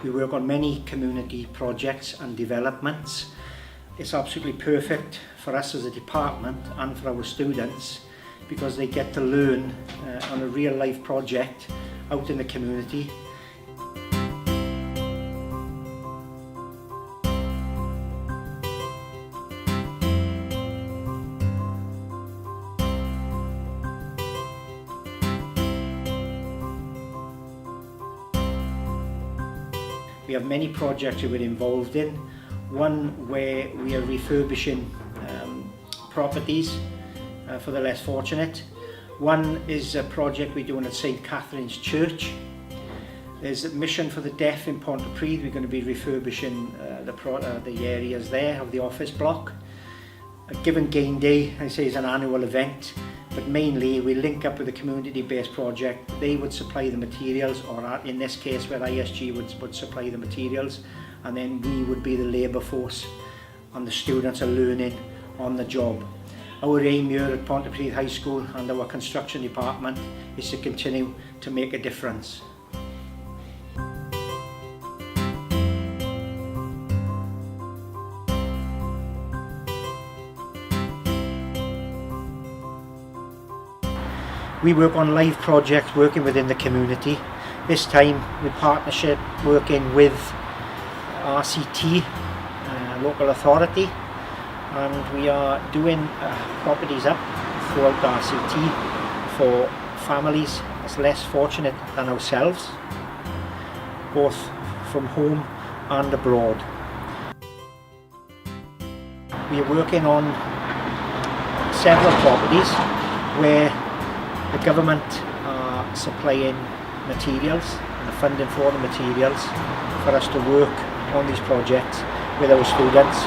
We work on many community projects and developments. It's absolutely perfect for us as a department and for our students because they get to learn on a real life project out in the community. We have many projects we're involved in. One where we are refurbishing properties for the less fortunate. One is a project we're doing at St Catherine's Church. There's a mission for the deaf in Pontypridd. We're going to be refurbishing the areas there of the office block. A Given Gain Day, I say, is an annual event, but mainly we link up with a community-based project. They would supply the materials, or in this case where ISG would supply the materials, and then we would be the labour force and the students are learning on the job. Our aim here at Pontypridd High School and our construction department is to continue to make a difference. We work on live projects working within the community. This time with partnership working with RCT, local authority, and we are doing properties up throughout RCT for families as less fortunate than ourselves, both from home and abroad. We are working on several properties where the government are supplying materials and the funding for the materials for us to work on these projects with our students.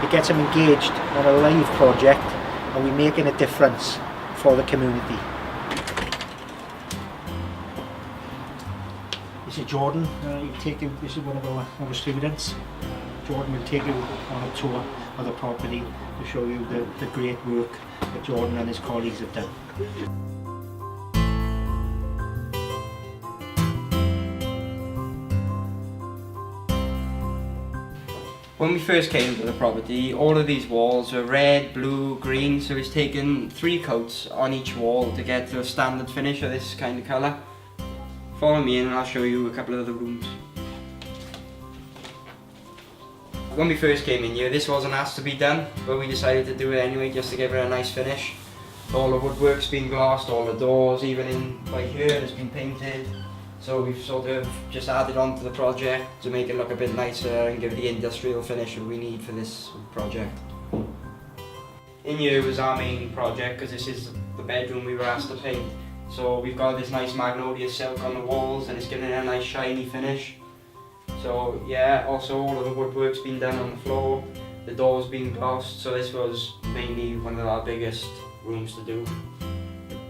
It gets them engaged on a live project and we're making a difference for the community. This is Jordan. This is one of our students. Jordan will take you on a tour of the property to show you the great work that Jordan and his colleagues have done. When we first came to the property, all of these walls were red, blue, green, so it's taken 3 coats on each wall to get to a standard finish of this kind of colour. Follow me in and I'll show you a couple of the rooms. When we first came in here, this wasn't asked to be done, but we decided to do it anyway just to give it a nice finish. All the woodwork's been glossed, all the doors, even in by here, has been painted. So we've sort of just added on to the project to make it look a bit nicer and give it the industrial finish that we need for this project. In here was our main project because this is the bedroom we were asked to paint. So we've got this nice magnolia silk on the walls and it's giving it a nice shiny finish. So yeah, also all of the woodwork's been done on the floor, the door's been glossed, so this was mainly one of our biggest rooms to do.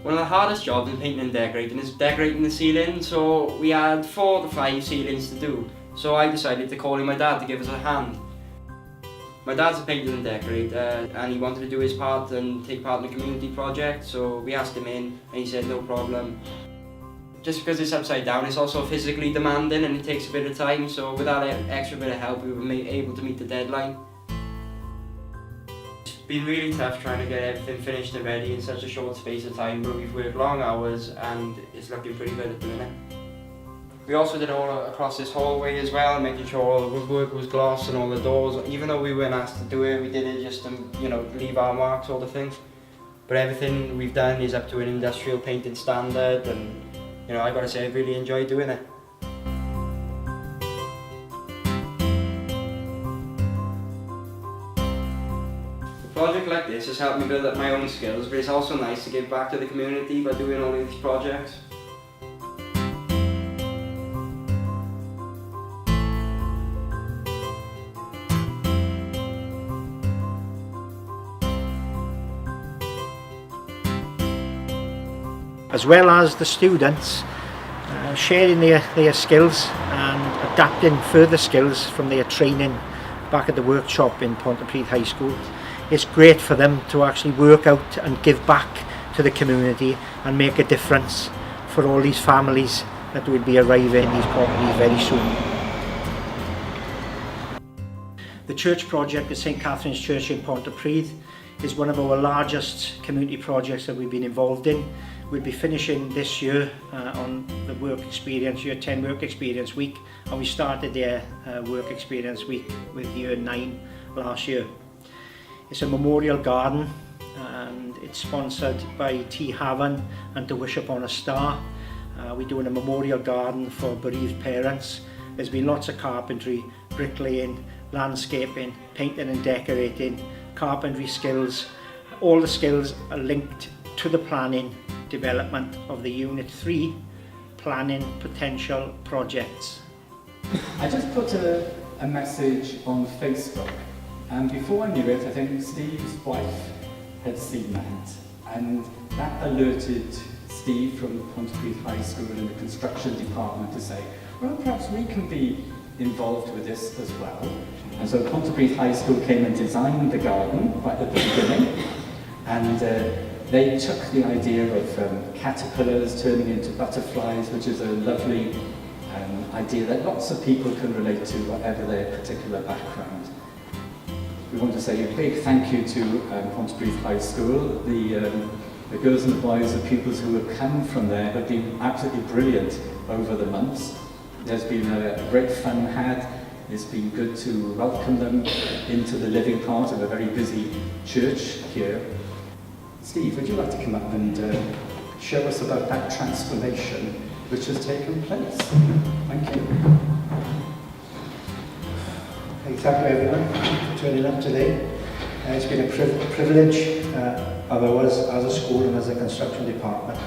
One of the hardest jobs in painting and decorating is decorating the ceiling, so we had 4 to 5 ceilings to do. So I decided to call in my dad to give us a hand. My dad's a painter and decorator and he wanted to do his part and take part in the community project, so we asked him in and he said no problem. Just because it's upside down, it's also physically demanding and it takes a bit of time, so with that extra bit of help we were able to meet the deadline. It's been really tough trying to get everything finished and ready in such a short space of time, but we've worked long hours and it's looking pretty good at the minute. We also did all across this hallway as well, making sure all the woodwork was glossed and all the doors. Even though we weren't asked to do it, we did it just to, leave our mark sort of thing. But everything we've done is up to an industrial painting standard and I gotta say I really enjoy doing it. A project like this has helped me build up my own skills, but it's also nice to give back to the community by doing all of these projects. As well as the students sharing their skills and adapting further skills from their training back at the workshop in Pontypridd High School. It's great for them to actually work out and give back to the community and make a difference for all these families that will be arriving in these properties very soon. The church project at St Catherine's Church in Pontypridd is one of our largest community projects that we've been involved in. We'll be finishing this year on the work experience, year 10 work experience week, and we started their work experience week with year 9 last year. It's a memorial garden and it's sponsored by T Haven and To Wish Upon a Star. We're doing a memorial garden for bereaved parents. There's been lots of carpentry, bricklaying, landscaping, painting and decorating, carpentry skills. All the skills are linked to the planning development of the Unit 3 planning potential projects. I just put a message on Facebook, and before I knew it, I think Steve's wife had seen that, and that alerted Steve from Pontypridd High School in the construction department to say, well, perhaps we can be involved with this as well. And so Pontypridd High School came and designed the garden right at the beginning, and they took the idea of caterpillars turning into butterflies, which is a lovely idea that lots of people can relate to, whatever their particular background. We want to say a big thank you to Pontypridd High School. The girls and the boys, the pupils who have come from there have been absolutely brilliant over the months. There's been a great fun had. It's been good to welcome them into the living part of a very busy church here. Steve, would you like to come up and show us about that transformation which has taken place? Thank you. Thank you everyone for turning up today. It's been a privilege of ours as a school and as a construction department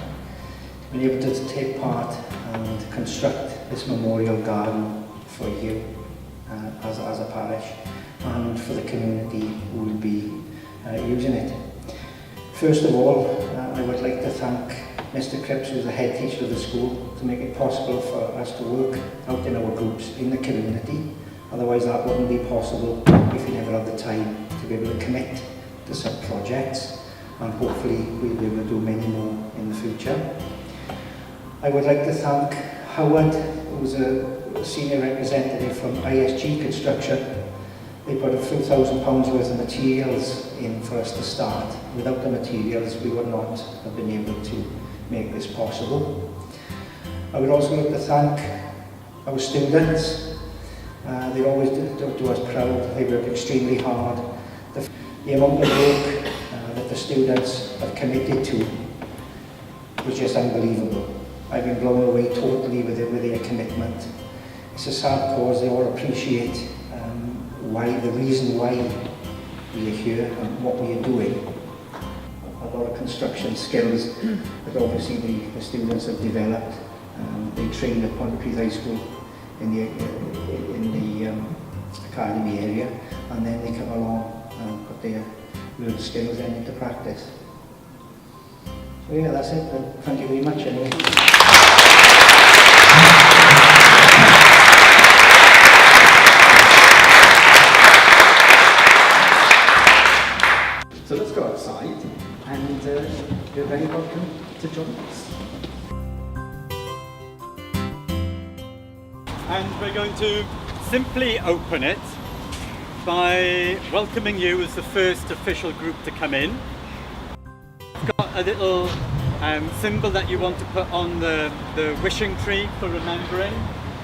to be able to take part and construct this memorial garden for you as a parish and for the community who will be using it. First of all, I would like to thank Mr Cripps, who's the head teacher of the school, to make it possible for us to work out in our groups in the community. Otherwise that wouldn't be possible if we never had the time to be able to commit to some projects, and hopefully we'll be able to do many more in the future. I would like to thank Howard, who's a senior representative from ISG Construction. They put a few £1,000 worth of materials in for us to start. Without the materials we would not have been able to make this possible. I would also like to thank our students. They always do us proud. They work extremely hard. The amount of work that the students have committed to was just unbelievable. I've been blown away totally with their commitment. It's a sad cause. They all appreciate the reason why we are here and what we are doing. A lot of construction skills that obviously the students have developed. They trained at Pontypridd High School in the academy area, and then they come along and put their learned skills into practice. So yeah, that's it. Thank you very much anyway. So let's go outside, and you're very welcome to join us. And we're going to simply open it by welcoming you as the first official group to come in. We've got a little symbol that you want to put on the wishing tree for remembering.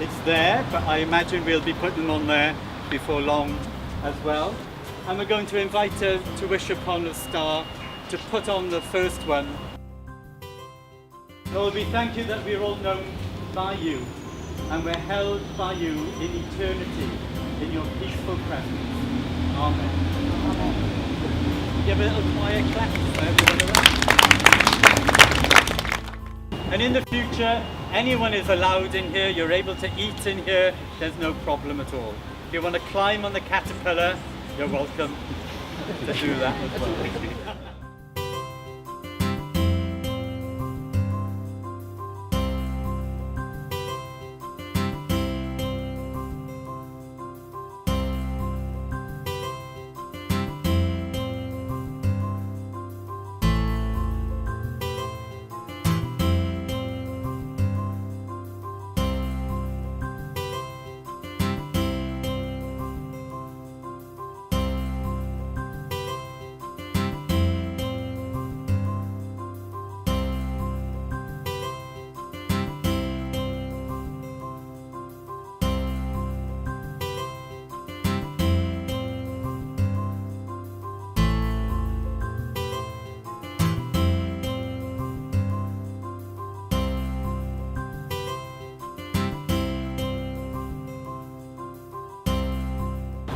It's there, but I imagine we'll be putting on there before long as well. And we're going to invite her to wish upon a star to put on the first one. Lord, we thank you that we're all known by you, and we're held by you in eternity, in your peaceful presence. Amen. Amen. Give a little quiet clap for everyone around. And in the future, anyone is allowed in here. You're able to eat in here. There's no problem at all. If you want to climb on the caterpillar, you're welcome to do that as well.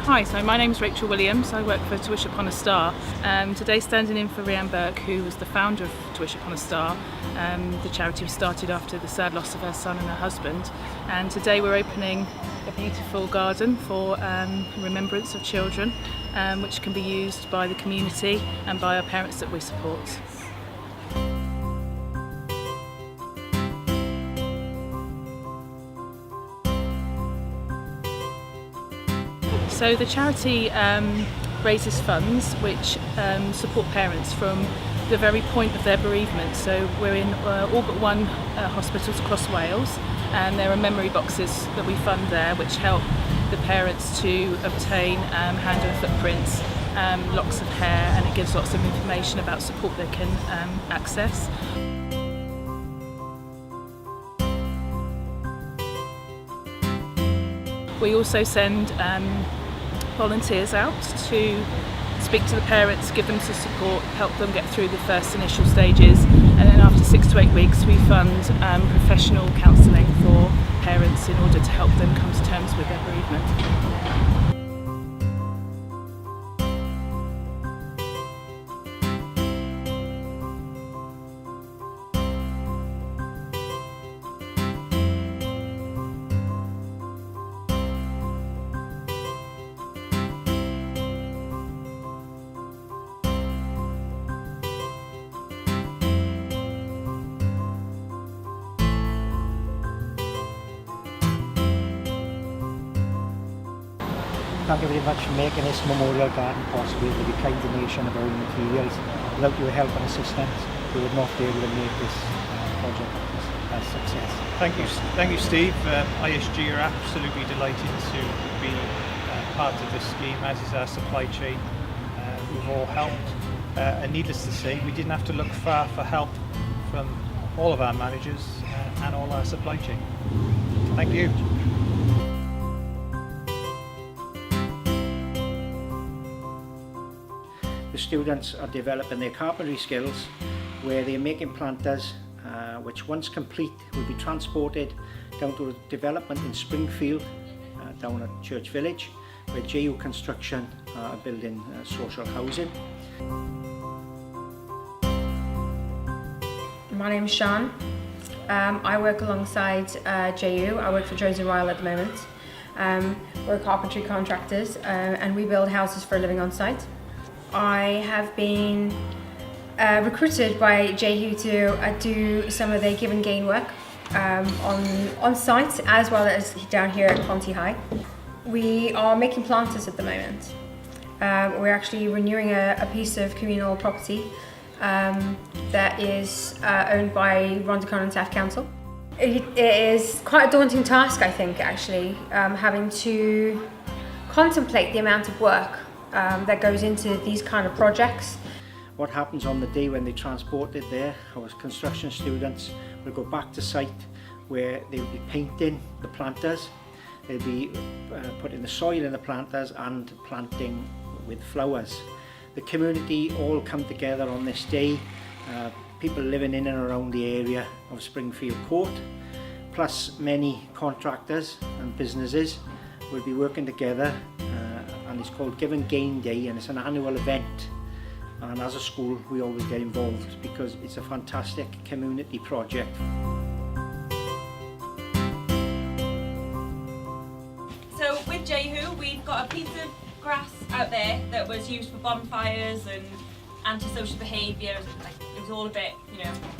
Hi, so my name's Rachel Williams. I work for To Wish Upon a Star. Today standing in for Rhiannon Burke, who was the founder of To Wish Upon a Star. The charity was started after the sad loss of her son and her husband. And today we're opening a beautiful garden for remembrance of children, which can be used by the community and by our parents that we support. So the charity raises funds which support parents from the very point of their bereavement. So we're in all but one hospitals across Wales, and there are memory boxes that we fund there which help the parents to obtain hand and footprints, locks of hair, and it gives lots of information about support they can access. We also send volunteers out to speak to the parents, give them some support, help them get through the first initial stages, and then after 6 to 8 weeks we fund professional counselling for parents in order to help them come to terms with their bereavement. Thank you very much for making this memorial garden possible with your kind donation of all materials. Without your help and assistance, we would not be able to make this project a success. Thank you, Steve. ISG are absolutely delighted to be part of this scheme, as is our supply chain. We've all helped, and needless to say, we didn't have to look far for help from all of our managers and all our supply chain. Thank you. The students are developing their carpentry skills where they're making planters which once complete will be transported down to a development in Springfield down at Church Village where JU Construction are building social housing. My name's Sean. I work alongside JU. I work for Jones & Ryle at the moment. We're carpentry contractors and we build houses for a living on site. I have been recruited by JU to do some of their give and gain work on site as well as down here at Ponty High. We are making planters at the moment. We're actually renewing a piece of communal property that is owned by Rhondda and Taff Council. It is quite a daunting task, I think, actually, having to contemplate the amount of work that goes into these kind of projects. What happens on the day when they transport it there, our construction students will go back to site where they'll be painting the planters, they'll be putting the soil in the planters and planting with flowers. The community all come together on this day, people living in and around the area of Springfield Court, plus many contractors and businesses will be working together. And it's called Give and Gain Day, and it's an annual event, and as a school we always get involved because it's a fantastic community project. So with JU we've got a piece of grass out there that was used for bonfires and antisocial behaviour, like it was all a bit,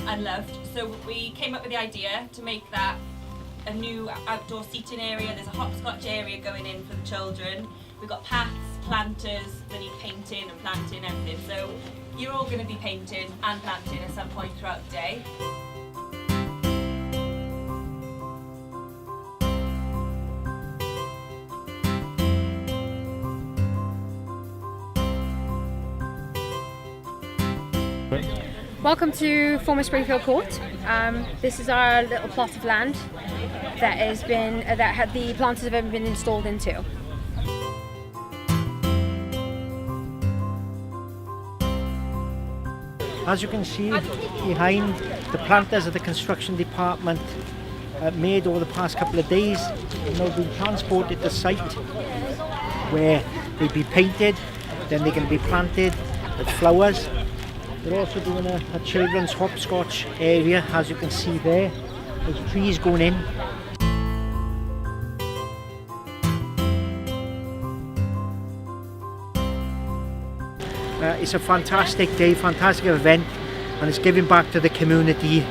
unloved. So we came up with the idea to make that a new outdoor seating area. There's a hopscotch area going in for the children. We've got paths, planters, they need painting and planting, everything. So you're all going to be painting and planting at some point throughout the day. Welcome to former Springfield Court. This is our little plot of land that the planters have been installed into. As you can see behind, the planters of the construction department made over the past couple of days, been transported to site where they'll be painted, then they're going to be planted with flowers. They're also doing a children's hopscotch area, as you can see there. There's trees going in. It's a fantastic day, fantastic event, and it's giving back to the community.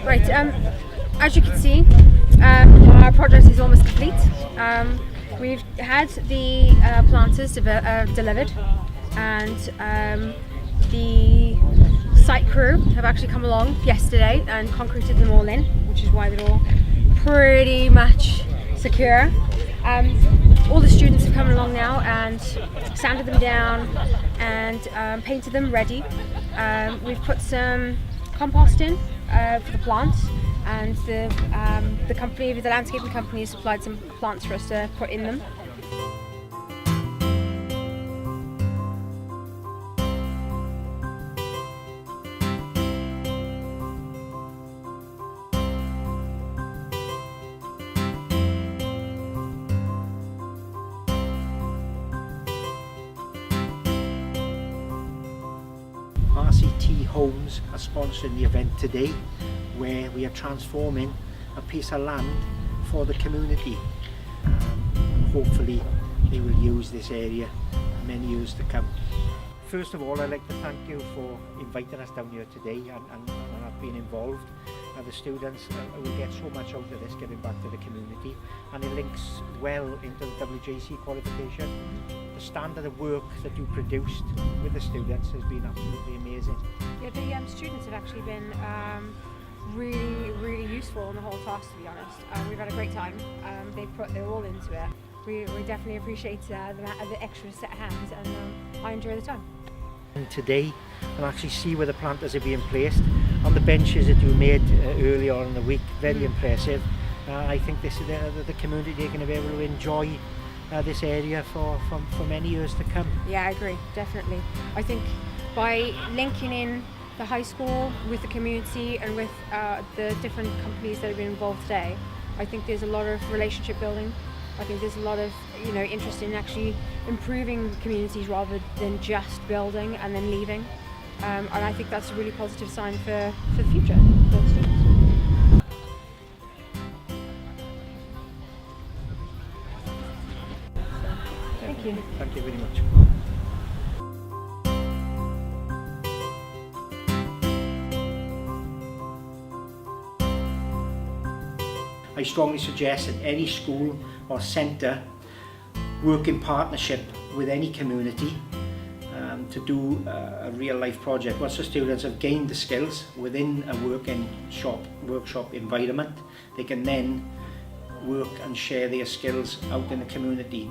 Right, as you can see, our project is almost complete. We've had the planters delivered, and the site crew have actually come along yesterday and concreted them all in, which is why they're all pretty much secure. All the students have come along now and sanded them down and painted them ready. We've put some compost in for the plants, and the company, the landscaping company, supplied some plants for us to put in them. RCT Homes are sponsoring the event today, where we are transforming a piece of land for the community. Hopefully they will use this area many years to come. First of all, I'd like to thank you for inviting us down here today and being involved. The students will get so much out of this, giving back to the community, and it links well into the WJC qualification. The standard of work that you produced with the students has been absolutely amazing. Yeah, the students have actually been really useful in the whole task, to be honest. We've had a great time. They're all into it. We definitely appreciate the extra set of hands, and I enjoy the time. And today I'll actually see where the planters are being placed on the benches that you made earlier on in the week. Very impressive. I think this is the community are going to be able to enjoy this area for many years to come. Yeah, I agree, definitely. I think by linking in the high school with the community and with the different companies that have been involved today, I think there's a lot of relationship building. I think there's a lot of interest in actually improving communities rather than just building and then leaving. And I think that's a really positive sign for the future for the students. Thank you. Thank you very much. I strongly suggest that any school or centre work in partnership with any community to do a real life project. Once the students have gained the skills within a workshop environment, they can then work and share their skills out in the community.